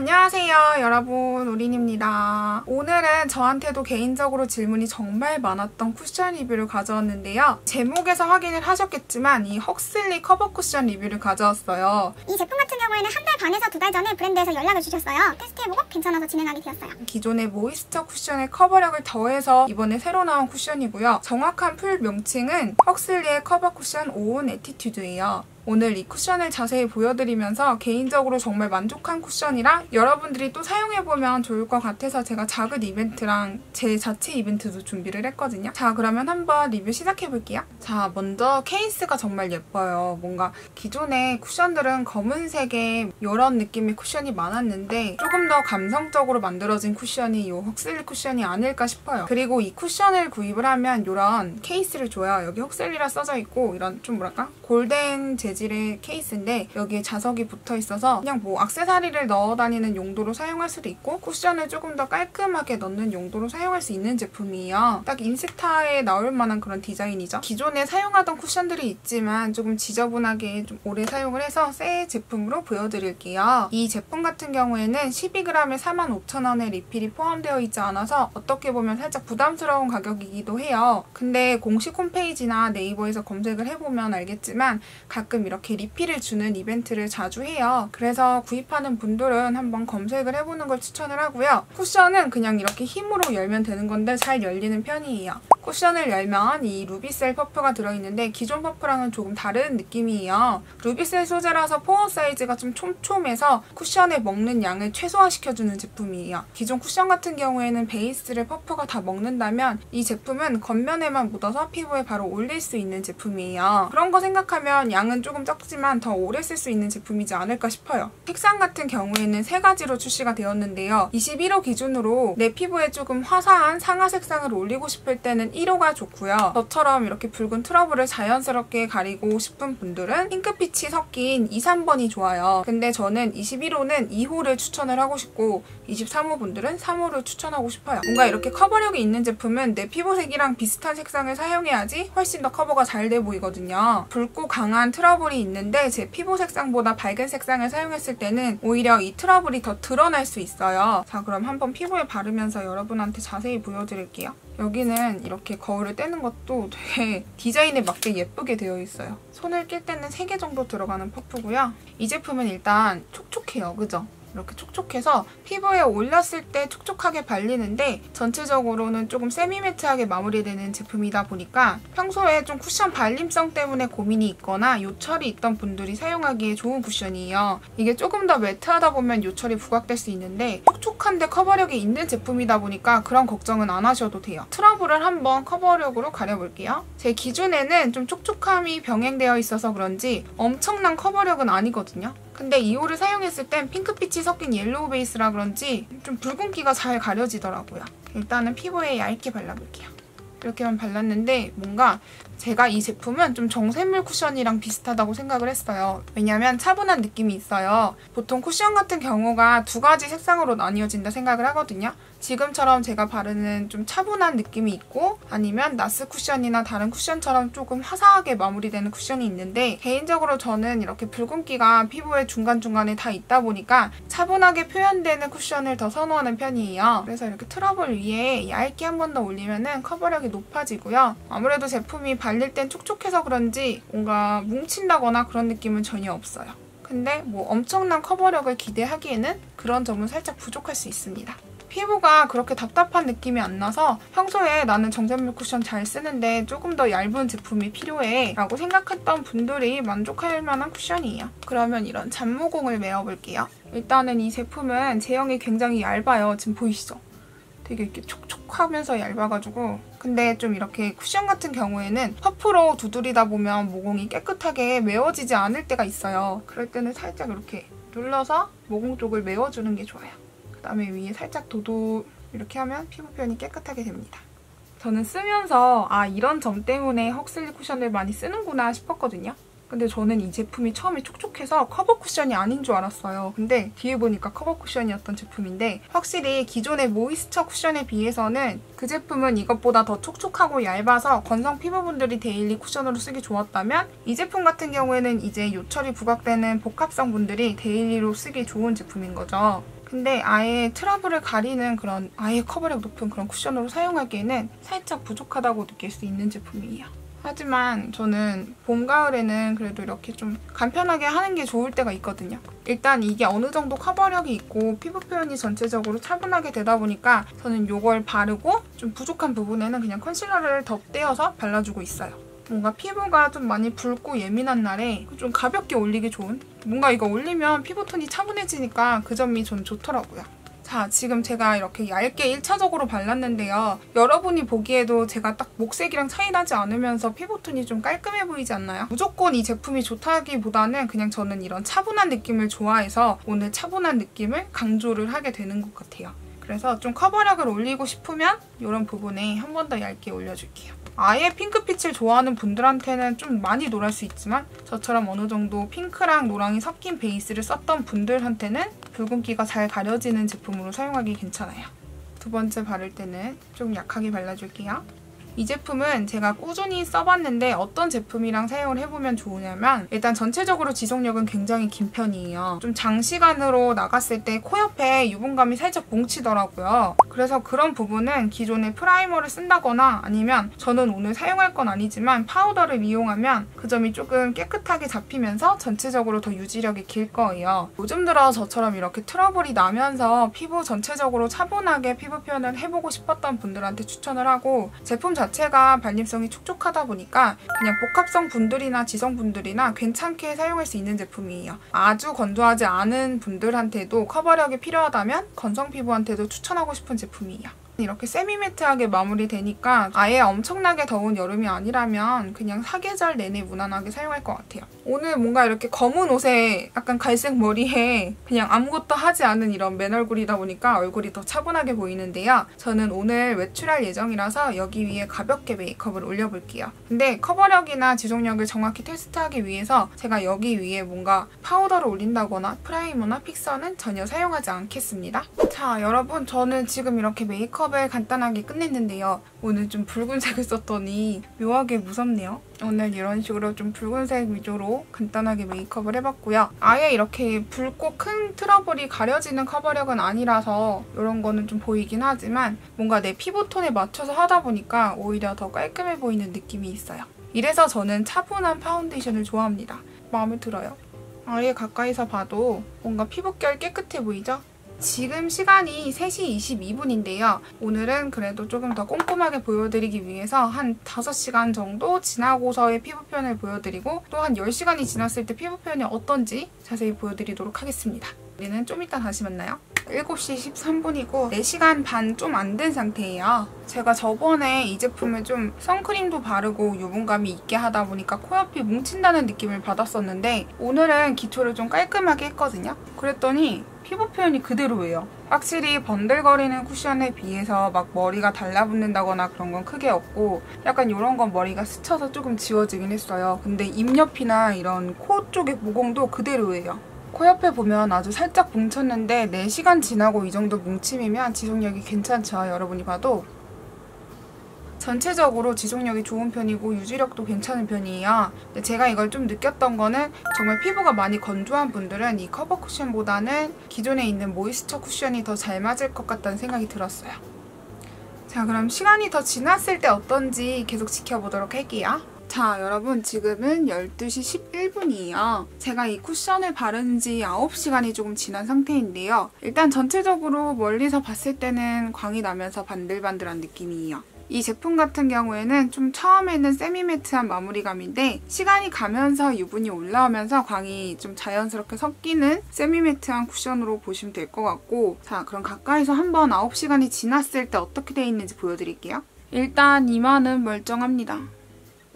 안녕하세요 여러분, 우린입니다. 오늘은 저한테도 개인적으로 질문이 정말 많았던 쿠션 리뷰를 가져왔는데요. 제목에서 확인을 하셨겠지만 이 헉슬리 커버 쿠션 리뷰를 가져왔어요. 이 제품 같은 경우에는 한 달 반에서 2달 전에 브랜드에서 연락을 주셨어요. 테스트해보고 괜찮아서 진행하게 되었어요. 기존의 모이스처 쿠션의 커버력을 더해서 이번에 새로 나온 쿠션이고요. 정확한 풀 명칭은 헉슬리의 커버 쿠션 오온 애티튜드예요. 오늘 이 쿠션을 자세히 보여드리면서 개인적으로 정말 만족한 쿠션이랑 여러분들이 또 사용해보면 좋을 것 같아서 제가 작은 이벤트랑 제 자체 이벤트도 준비를 했거든요. 자, 그러면 한번 리뷰 시작해볼게요. 자, 먼저 케이스가 정말 예뻐요. 뭔가 기존의 쿠션들은 검은색의 이런 느낌의 쿠션이 많았는데 조금 더 감성적으로 만들어진 쿠션이 이 헉슬리 쿠션이 아닐까 싶어요. 그리고 이 쿠션을 구입을 하면 이런 케이스를 줘요. 여기 헉슬리라 써져 있고 이런 좀 뭐랄까? 골덴 재질의 케이스인데 여기에 자석이 붙어 있어서 그냥 뭐 액세서리를 넣어 다니는 용도로 사용할 수도 있고 쿠션을 조금 더 깔끔하게 넣는 용도로 사용할 수 있는 제품이에요. 딱 인스타에 나올 만한 그런 디자인이죠. 기존에 사용하던 쿠션들이 있지만 조금 지저분하게 좀 오래 사용을 해서 새 제품으로 보여드릴게요. 이 제품 같은 경우에는 12g에 45,000원의 리필이 포함되어 있지 않아서 어떻게 보면 살짝 부담스러운 가격이기도 해요. 근데 공식 홈페이지나 네이버에서 검색을 해보면 알겠지만 가끔 이렇게 리필을 주는 이벤트를 자주 해요. 그래서 구입하는 분들은 한번 검색을 해보는 걸 추천을 하고요. 쿠션은 그냥 이렇게 힘으로 열면 되는 건데 잘 열리는 편이에요. 쿠션을 열면 이 루비셀 퍼프가 들어있는데 기존 퍼프랑은 조금 다른 느낌이에요. 루비셀 소재라서 포어 사이즈가 좀 촘촘해서 쿠션에 먹는 양을 최소화시켜주는 제품이에요. 기존 쿠션 같은 경우에는 베이스를 퍼프가 다 먹는다면 이 제품은 겉면에만 묻어서 피부에 바로 올릴 수 있는 제품이에요. 그런 거 생각하면 양은 조금 적지만 더 오래 쓸 수 있는 제품이지 않을까 싶어요. 색상 같은 경우에는 3가지로 출시가 되었는데요. 21호 기준으로 내 피부에 조금 화사한 상아 색상을 올리고 싶을 때는 1호가 좋고요. 저처럼 이렇게 붉은 트러블을 자연스럽게 가리고 싶은 분들은 핑크빛이 섞인 2, 3번이 좋아요. 근데 저는 21호는 2호를 추천을 하고 싶고 23호 분들은 3호를 추천하고 싶어요. 뭔가 이렇게 커버력이 있는 제품은 내 피부색이랑 비슷한 색상을 사용해야지 훨씬 더 커버가 잘 돼 보이거든요. 붉고 강한 트러블이 있는데 제 피부 색상보다 밝은 색상을 사용했을 때는 오히려 이 트러블이 더 드러날 수 있어요. 자, 그럼 한번 피부에 바르면서 여러분한테 자세히 보여드릴게요. 여기는 이렇게 거울을 떼는 것도 되게 디자인에 맞게 예쁘게 되어 있어요. 손을 낄 때는 3개 정도 들어가는 퍼프고요. 이 제품은 일단 촉촉해요. 그죠? 이렇게 촉촉해서 피부에 올렸을 때 촉촉하게 발리는데 전체적으로는 조금 세미매트하게 마무리되는 제품이다 보니까 평소에 좀 쿠션 발림성 때문에 고민이 있거나 요철이 있던 분들이 사용하기에 좋은 쿠션이에요. 이게 조금 더 매트하다 보면 요철이 부각될 수 있는데 촉촉한데 커버력이 있는 제품이다 보니까 그런 걱정은 안 하셔도 돼요. 트러블을 한번 커버력으로 가려볼게요. 제 기준에는 좀 촉촉함이 병행되어 있어서 그런지 엄청난 커버력은 아니거든요. 근데 2호를 사용했을 땐 핑크빛이 섞인 옐로우 베이스라 그런지 좀 붉은기가 잘 가려지더라고요. 일단은 피부에 얇게 발라볼게요. 이렇게만 발랐는데 뭔가 제가 이 제품은 좀 정샘물 쿠션이랑 비슷하다고 생각을 했어요. 왜냐면 차분한 느낌이 있어요. 보통 쿠션 같은 경우가 2가지 색상으로 나뉘어진다 생각을 하거든요. 지금처럼 제가 바르는 좀 차분한 느낌이 있고 아니면 나스 쿠션이나 다른 쿠션처럼 조금 화사하게 마무리되는 쿠션이 있는데 개인적으로 저는 이렇게 붉은기가 피부에 중간중간에 다 있다 보니까 차분하게 표현되는 쿠션을 더 선호하는 편이에요. 그래서 이렇게 트러블 위에 얇게 한 번 더 올리면은 커버력이 높아지고요. 아무래도 제품이 발릴 땐 촉촉해서 그런지 뭔가 뭉친다거나 그런 느낌은 전혀 없어요. 근데 뭐 엄청난 커버력을 기대하기에는 그런 점은 살짝 부족할 수 있습니다. 피부가 그렇게 답답한 느낌이 안 나서 평소에 나는 정샘물 쿠션 잘 쓰는데 조금 더 얇은 제품이 필요해 라고 생각했던 분들이 만족할 만한 쿠션이에요. 그러면 이런 잔모공을 메어볼게요. 일단은 이 제품은 제형이 굉장히 얇아요. 지금 보이시죠? 되게 이렇게 촉촉하면서 얇아가지고 근데 좀 이렇게 쿠션 같은 경우에는 퍼프로 두드리다 보면 모공이 깨끗하게 메워지지 않을 때가 있어요. 그럴 때는 살짝 이렇게 눌러서 모공 쪽을 메워주는 게 좋아요. 그다음에 위에 살짝 도도 이렇게 하면 피부 표현이 깨끗하게 됩니다. 저는 쓰면서 아 이런 점 때문에 헉슬리 쿠션을 많이 쓰는구나 싶었거든요. 근데 저는 이 제품이 처음에 촉촉해서 커버 쿠션이 아닌 줄 알았어요. 근데 뒤에 보니까 커버 쿠션이었던 제품인데 확실히 기존의 모이스처 쿠션에 비해서는 그 제품은 이것보다 더 촉촉하고 얇아서 건성 피부분들이 데일리 쿠션으로 쓰기 좋았다면 이 제품 같은 경우에는 이제 요철이 부각되는 복합성 분들이 데일리로 쓰기 좋은 제품인 거죠. 근데 아예 트러블을 가리는 그런 아예 커버력 높은 그런 쿠션으로 사용하기에는 살짝 부족하다고 느낄 수 있는 제품이에요. 하지만 저는 봄, 가을에는 그래도 이렇게 좀 간편하게 하는 게 좋을 때가 있거든요. 일단 이게 어느 정도 커버력이 있고 피부 표현이 전체적으로 차분하게 되다 보니까 저는 이걸 바르고 좀 부족한 부분에는 그냥 컨실러를 덧대어서 발라주고 있어요. 뭔가 피부가 좀 많이 붉고 예민한 날에 좀 가볍게 올리기 좋은? 뭔가 이거 올리면 피부톤이 차분해지니까 그 점이 전 좋더라고요. 자, 지금 제가 이렇게 얇게 1차적으로 발랐는데요. 여러분이 보기에도 제가 딱 목색이랑 차이 나지 않으면서 피부톤이 좀 깔끔해 보이지 않나요? 무조건 이 제품이 좋다기보다는 그냥 저는 이런 차분한 느낌을 좋아해서 오늘 차분한 느낌을 강조를 하게 되는 것 같아요. 그래서 좀 커버력을 올리고 싶으면 이런 부분에 한 번 더 얇게 올려줄게요. 아예 핑크빛을 좋아하는 분들한테는 좀 많이 노랄 수 있지만 저처럼 어느 정도 핑크랑 노랑이 섞인 베이스를 썼던 분들한테는 붉은기가 잘 가려지는 제품으로 사용하기 괜찮아요. 두 번째 바를 때는 좀 약하게 발라줄게요. 이 제품은 제가 꾸준히 써봤는데 어떤 제품이랑 사용을 해보면 좋으냐면 일단 전체적으로 지속력은 굉장히 긴 편이에요. 좀 장시간으로 나갔을 때 코 옆에 유분감이 살짝 뭉치더라고요. 그래서 그런 부분은 기존에 프라이머를 쓴다거나 아니면 저는 오늘 사용할 건 아니지만 파우더를 이용하면 그 점이 조금 깨끗하게 잡히면서 전체적으로 더 유지력이 길 거예요. 요즘 들어 저처럼 이렇게 트러블이 나면서 피부 전체적으로 차분하게 피부 표현을 해보고 싶었던 분들한테 추천을 하고 제품 자체가 발림성이 촉촉하다 보니까 그냥 복합성 분들이나 지성분들이나 괜찮게 사용할 수 있는 제품이에요. 아주 건조하지 않은 분들한테도 커버력이 필요하다면 건성 피부한테도 추천하고 싶은 제품이에요. 이렇게 세미매트하게 마무리되니까 아예 엄청나게 더운 여름이 아니라면 그냥 사계절 내내 무난하게 사용할 것 같아요. 오늘 뭔가 이렇게 검은 옷에 약간 갈색 머리에 그냥 아무것도 하지 않은 이런 맨 얼굴이다 보니까 얼굴이 더 차분하게 보이는데요. 저는 오늘 외출할 예정이라서 여기 위에 가볍게 메이크업을 올려볼게요. 근데 커버력이나 지속력을 정확히 테스트하기 위해서 제가 여기 위에 뭔가 파우더를 올린다거나 프라이머나 픽서는 전혀 사용하지 않겠습니다. 자, 여러분 저는 지금 이렇게 메이크업을 간단하게 끝냈는데요. 오늘 좀 붉은색을 썼더니 묘하게 무섭네요. 오늘 이런 식으로 좀 붉은색 위주로 간단하게 메이크업을 해봤고요. 아예 이렇게 붉고 큰 트러블이 가려지는 커버력은 아니라서 이런 거는 좀 보이긴 하지만 뭔가 내 피부톤에 맞춰서 하다 보니까 오히려 더 깔끔해 보이는 느낌이 있어요. 이래서 저는 차분한 파운데이션을 좋아합니다. 마음에 들어요. 아예 가까이서 봐도 뭔가 피부결 깨끗해 보이죠? 지금 시간이 3시 22분인데요. 오늘은 그래도 조금 더 꼼꼼하게 보여드리기 위해서 한 5시간 정도 지나고서의 피부 표현을 보여드리고 또 한 10시간이 지났을 때 피부 표현이 어떤지 자세히 보여드리도록 하겠습니다. 우리는 좀 이따 다시 만나요. 7시 13분이고 4시간 반 좀 안 된 상태예요. 제가 저번에 이 제품을 좀 선크림도 바르고 유분감이 있게 하다 보니까 코옆이 뭉친다는 느낌을 받았었는데 오늘은 기초를 좀 깔끔하게 했거든요. 그랬더니 피부 표현이 그대로예요. 확실히 번들거리는 쿠션에 비해서 막 머리가 달라붙는다거나 그런 건 크게 없고 약간 이런 건 머리가 스쳐서 조금 지워지긴 했어요. 근데 입 옆이나 이런 코 쪽의 모공도 그대로예요. 코 옆에 보면 아주 살짝 뭉쳤는데 4시간 지나고 이 정도 뭉침이면 지속력이 괜찮죠, 여러분이 봐도. 전체적으로 지속력이 좋은 편이고 유지력도 괜찮은 편이에요. 근데 제가 이걸 좀 느꼈던 거는 정말 피부가 많이 건조한 분들은 이 커버 쿠션보다는 기존에 있는 모이스처 쿠션이 더 잘 맞을 것 같다는 생각이 들었어요. 자, 그럼 시간이 더 지났을 때 어떤지 계속 지켜보도록 할게요. 자, 여러분 지금은 12시 11분이에요. 제가 이 쿠션을 바른 지 9시간이 조금 지난 상태인데요. 일단 전체적으로 멀리서 봤을 때는 광이 나면서 반들반들한 느낌이에요. 이 제품 같은 경우에는 좀 처음에는 세미매트한 마무리감인데 시간이 가면서 유분이 올라오면서 광이 좀 자연스럽게 섞이는 세미매트한 쿠션으로 보시면 될 것 같고 자, 그럼 가까이서 한번 9시간이 지났을 때 어떻게 돼 있는지 보여드릴게요. 일단 이마는 멀쩡합니다.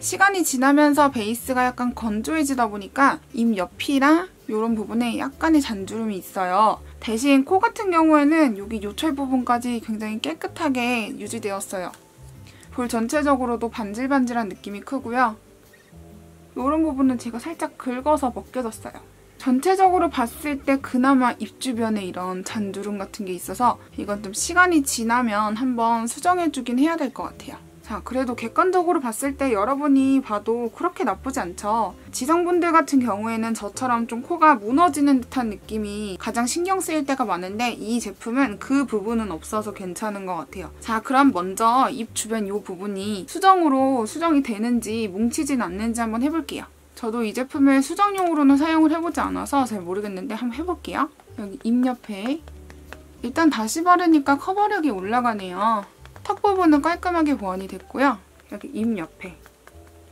시간이 지나면서 베이스가 약간 건조해지다 보니까 입 옆이랑 이런 부분에 약간의 잔주름이 있어요. 대신 코 같은 경우에는 여기 요철 부분까지 굉장히 깨끗하게 유지되었어요. 볼 전체적으로도 반질반질한 느낌이 크고요. 이런 부분은 제가 살짝 긁어서 벗겨졌어요. 전체적으로 봤을 때 그나마 입 주변에 이런 잔주름 같은 게 있어서 이건 좀 시간이 지나면 한번 수정해주긴 해야 될 것 같아요. 자, 그래도 객관적으로 봤을 때 여러분이 봐도 그렇게 나쁘지 않죠. 지성분들 같은 경우에는 저처럼 좀 코가 무너지는 듯한 느낌이 가장 신경 쓰일 때가 많은데 이 제품은 그 부분은 없어서 괜찮은 것 같아요. 자, 그럼 먼저 입 주변 이 부분이 수정으로 수정이 되는지 뭉치진 않는지 한번 해볼게요. 저도 이 제품을 수정용으로는 사용을 해보지 않아서 잘 모르겠는데 한번 해볼게요. 여기 입 옆에 일단 다시 바르니까 커버력이 올라가네요. 턱 부분은 깔끔하게 보완이 됐고요. 여기 입 옆에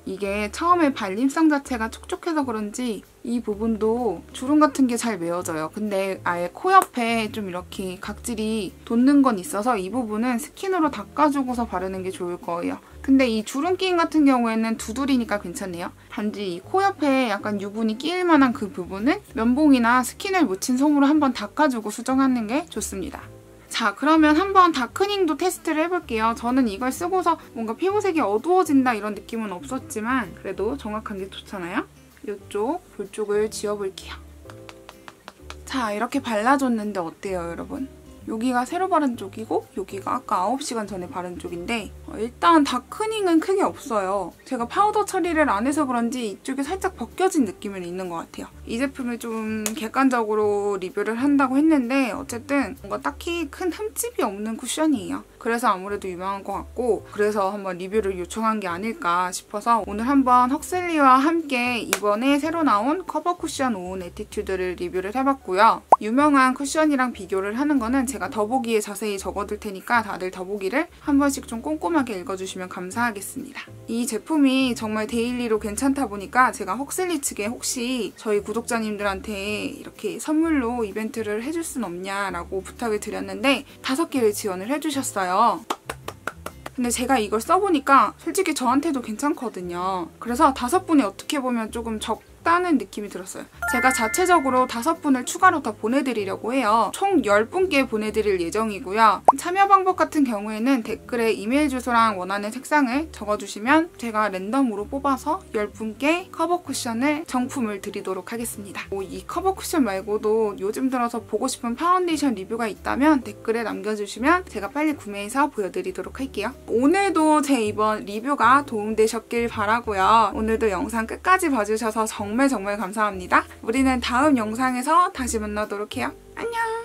이게 처음에 발림성 자체가 촉촉해서 그런지 이 부분도 주름 같은 게 잘 메워져요. 근데 아예 코 옆에 좀 이렇게 각질이 돋는 건 있어서 이 부분은 스킨으로 닦아주고서 바르는 게 좋을 거예요. 근데 이 주름 끼임 같은 경우에는 두들이니까 괜찮네요. 단지 이 코 옆에 약간 유분이 끼일 만한 그 부분은 면봉이나 스킨을 묻힌 솜으로 한번 닦아주고 수정하는 게 좋습니다. 자, 그러면 한번 다크닝도 테스트를 해볼게요. 저는 이걸 쓰고서 뭔가 피부색이 어두워진다 이런 느낌은 없었지만 그래도 정확한 게 좋잖아요. 이쪽 볼 쪽을 지워볼게요. 자, 이렇게 발라줬는데 어때요, 여러분? 여기가 새로 바른 쪽이고 여기가 아까 9시간 전에 바른 쪽인데 일단 다크닝은 크게 없어요. 제가 파우더 처리를 안 해서 그런지 이쪽이 살짝 벗겨진 느낌은 있는 것 같아요. 이 제품을 좀 객관적으로 리뷰를 한다고 했는데 어쨌든 뭔가 딱히 큰 흠집이 없는 쿠션이에요. 그래서 아무래도 유명한 것 같고 그래서 한번 리뷰를 요청한 게 아닐까 싶어서 오늘 한번 헉슬리와 함께 이번에 새로 나온 커버 쿠션 오온 에티튜드를 리뷰를 해봤고요. 유명한 쿠션이랑 비교를 하는 거는 제가 더보기에 자세히 적어둘 테니까 다들 더보기를 한 번씩 좀 꼼꼼하게 읽어주시면 감사하겠습니다. 이 제품이 정말 데일리로 괜찮다 보니까 제가 헉슬리 측에 혹시 저희 구독자님들한테 이렇게 선물로 이벤트를 해줄 순 없냐라고 부탁을 드렸는데 5개를 지원을 해주셨어요. 근데 제가 이걸 써보니까 솔직히 저한테도 괜찮거든요. 그래서 5분이 어떻게 보면 조금 적다는 느낌이 들었어요. 제가 자체적으로 5분을 추가로 더 보내드리려고 해요. 총 10분께 보내드릴 예정이고요. 참여 방법 같은 경우에는 댓글에 이메일 주소랑 원하는 색상을 적어주시면 제가 랜덤으로 뽑아서 10분께 커버 쿠션을 정품을 드리도록 하겠습니다. 이 커버 쿠션 말고도 요즘 들어서 보고 싶은 파운데이션 리뷰가 있다면 댓글에 남겨주시면 제가 빨리 구매해서 보여드리도록 할게요. 오늘도 제 이번 리뷰가 도움되셨길 바라고요. 오늘도 영상 끝까지 봐주셔서 정말 감사합니다. 우리는 다음 영상에서 다시 만나도록 해요. 안녕!